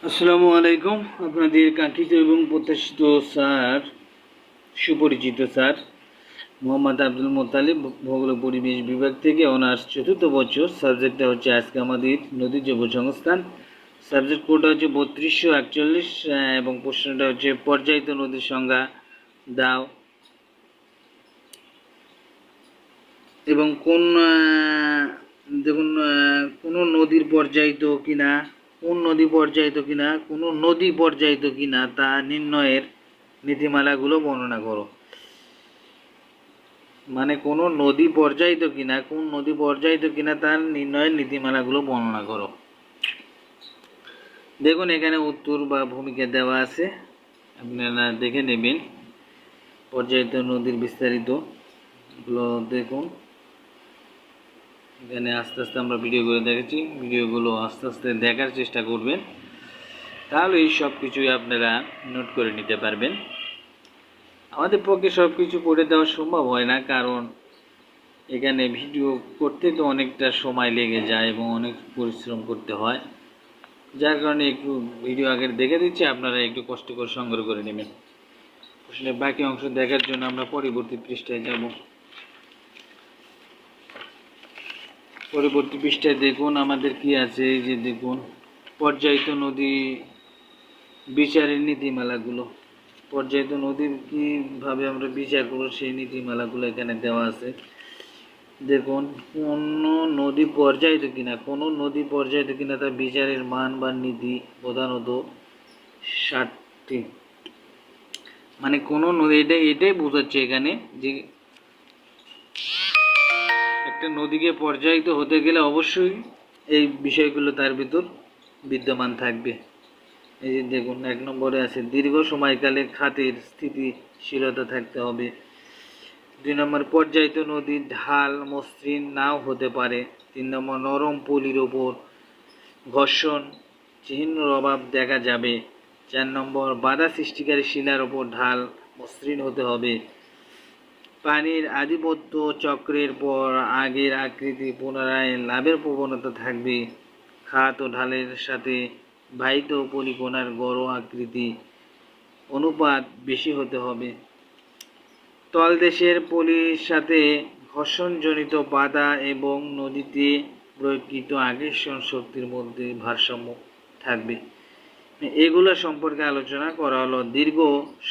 আসসালামু আলাইকুম। আপনাদের কাঙ্ক্ষিত এবং প্রত্যাশিত স্যার, সুপরিচিত স্যার মোহাম্মদ আব্দুল মোত্তালিব, ভূগোল ও পরিবেশ বিভাগ থেকে অনার্স চতুর্থ বছর। সাবজেক্টটা হচ্ছে আজকে আমাদের নদীর জৈব সংস্থান। সাবজেক্ট কোডটা হচ্ছে 3241 এবং প্রশ্নটা হচ্ছে পর্যায়িত নদীর সংজ্ঞা দাও এবং দেখুন কোনো নদীর পর্যায়িত কিনা, কোন নদী পর্যায়িত কিনা, কোনো নদী পর্যায়িত কিনা তা নির্ণয়ের নীতিমালাগুলো বর্ণনা করো। মানে কোনো নদী পর্যায়িত কিনা, কোন নদী পর্যায়িত কিনা তার নির্ণয়ের নীতিমালাগুলো বর্ণনা করো। দেখুন এখানে উত্তর বা ভূমিকা দেওয়া আছে, আপনারা দেখে নেবেন। পর্যায়িত নদীর বিস্তারিত এগুলো দেখুন। এখানে আস্তে আস্তে আমরা ভিডিও করে দেখেছি, ভিডিওগুলো আস্তে আস্তে দেখার চেষ্টা করবেন, তাহলে এই সব কিছুই আপনারা নোট করে নিতে পারবেন। আমাদের পক্ষে সব কিছু পড়ে দেওয়া সম্ভব হয় না, কারণ এখানে ভিডিও করতে তো অনেকটা সময় লেগে যায় এবং অনেক পরিশ্রম করতে হয়, যার কারণে একটু ভিডিও আগে দেখে দিচ্ছি, আপনারা একটু কষ্ট করে সংগ্রহ করে নেবেন। প্রশ্নের বাকি অংশ দেখার জন্য আমরা পরবর্তী পৃষ্ঠায় যাব। পরবর্তী পৃষ্ঠায় দেখুন আমাদের কি আছে। এই যে দেখুন পর্যায়িত নদী বিচারের নীতিমালাগুলো। পর্যায়িত নদীর কীভাবে আমরা বিচার করব সেই নীতিমালাগুলো এখানে দেওয়া আছে। দেখুন কোনো নদী পর্যায়িত কিনা, কোনো নদী পর্যায়িত কিনা তার বিচারের মান বা নীতি প্রধানত 60টি। মানে কোনো নদী, এটাই বোঝাচ্ছে এখানে যে একটা নদীকে পর্যায়িত হতে গেলে অবশ্যই এই বিষয়গুলো তার ভিতর বিদ্যমান থাকবে। এই যে দেখুন 1 নম্বরে আছে দীর্ঘ সময়কালে খাতের স্থিতিশীলতা থাকতে হবে। 2 নম্বর পর্যায়িত নদীর ঢাল মসৃণ নাও হতে পারে। 3 নম্বর নরম পলির ওপর ঘর্ষণ চিহ্নের অভাব দেখা যাবে। 4 নম্বর বাধা সৃষ্টিকারী শিলার ওপর ঢাল মসৃণ হতে হবে। পানির আধিপত্য চক্রের পর আগের আকৃতি পুনরায় লাভের প্রবণতা থাকবে। খাত ও ঢালের সাথে বাহিত পলিকণার গড় আকৃতি অনুপাত বেশি হতে হবে। তলদেশের পলির সাথে ঘর্ষণজনিত বাধা এবং নদীতে প্রয়োগকৃত আকর্ষণ শক্তির মধ্যে ভারসাম্য থাকবে। এগুলো সম্পর্কে আলোচনা করা হলো। দীর্ঘ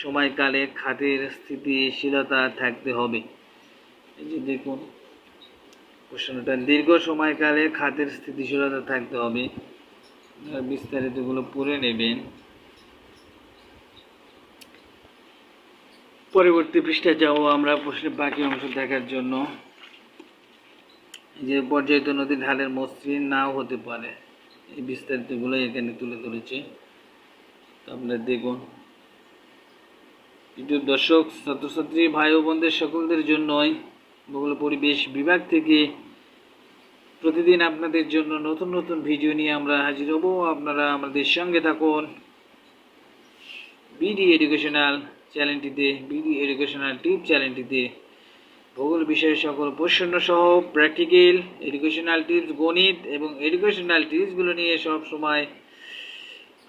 সময়কালে খাতের স্থিতিশীলতা থাকতে হবে। এই যে দেখুন প্রশ্নটা, দীর্ঘ সময়কালে খাতের স্থিতিশীলতা থাকতে হবে। বিস্তারিতগুলো পড়ে নেবেন। পরবর্তী পৃষ্ঠায় যাবো আমরা প্রশ্নের বাকি অংশ দেখার জন্য। যে পর্যায়িত নদীর ঢালের মসৃণ নাও হতে পারে, এই বিস্তারিতগুলো এখানে তুলে ধরেছে, আপনারা দেখুন। প্রিয় দর্শক, ছাত্রছাত্রী ভাই ও বোনদের সকলদের জন্যই ভূগোল পরিবেশ বিভাগ থেকে প্রতিদিন আপনাদের জন্য নতুন নতুন ভিডিও নিয়ে আমরা হাজির হব। আপনারা আমাদের সঙ্গে থাকুন বিডি এডুকেশনাল চ্যানেলটিতে, বিডি এডুকেশনাল টিপ চ্যানেলটিতে ভূগোল বিষয়ের সকল প্রশ্ন সহ প্র্যাকটিক্যাল, এডুকেশনাল টিপস, গণিত এবং এডুকেশনাল টিপসগুলো নিয়ে সব সময়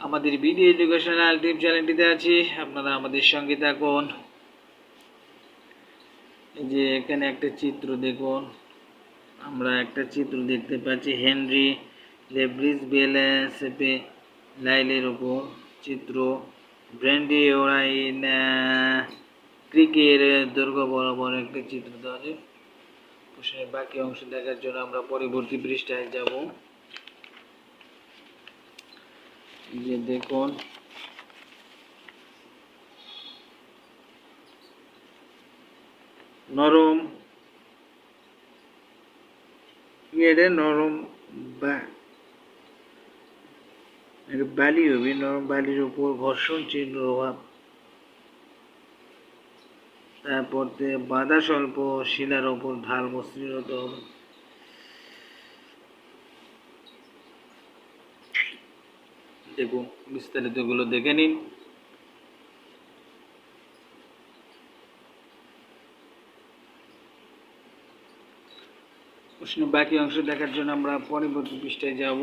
আমাদের বিডি এডুকেশনাল টিপ চ্যানেলটিতে আছি। আপনারা আমাদের সঙ্গে থাকুন। এই যে এখানে একটা চিত্র দেখুন, আমরা একটা চিত্র দেখতে পাচ্ছি হেনরি লেব্রিজ বেলেসেপে লাইলের উপর চিত্র। ব্র্যান্ডি ওরাইন ক্রিকের দৈর্ঘ্য বরাবর একটা চিত্র দেওয়া আছে। প্রশ্নের বাকি অংশ দেখার জন্য আমরা পরবর্তী পৃষ্ঠায় যাব। যে দেখুন নরম নরম বালি হবে, নরম বালির উপর ঘর্ষণ চিহ্ন অভাব। তারপর বাধা স্বল্প শিলার ওপর ঢাল মসৃণ হতে হবে। দেখুন বিস্তারিতগুলো দেখে নিন। প্রশ্ন বাকি অংশ দেখার জন্য আমরা পরবর্তী পৃষ্ঠায় যাব।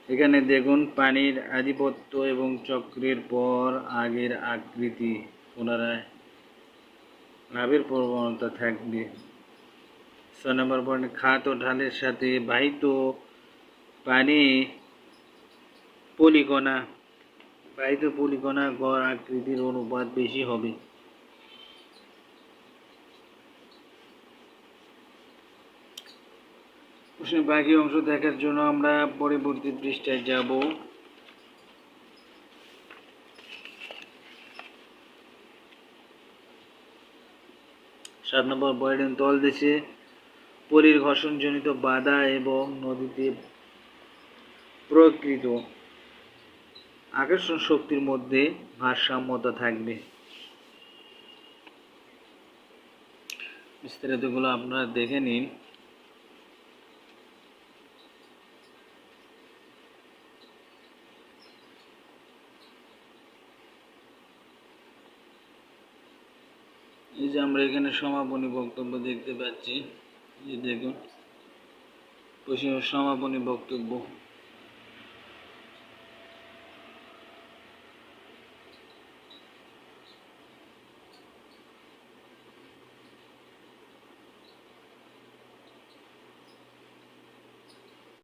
এখানে দেখুন পানির আধিপত্য এবং চক্রের পর আগের আকৃতি পুনরায় লাভের প্রবণতা থাকবে। 6 নম্বর পয়েন্ট, খাত ও ঢালের সাথে বাহিত পানি পলিকণা গড় আকৃতির অনুপাত বেশি হবে। প্রশ্নের বাকি অংশ দেখার জন্য আমরা পরবর্তী পৃষ্ঠায় যাব। 7 নম্বর পয়েন্ট, তলদেশে পলির ঘর্ষণজনিত বাধা এবং নদীতে প্রকৃত আকর্ষণ শক্তির মধ্যে ভারসাম্যতা থাকবে। বিস্তারিতগুলো আপনারা দেখে নিন। এই যে আমরা এখানে সমাপনী বক্তব্য দেখতে পাচ্ছি, এই দেখুন সমাপনী বক্তব্য।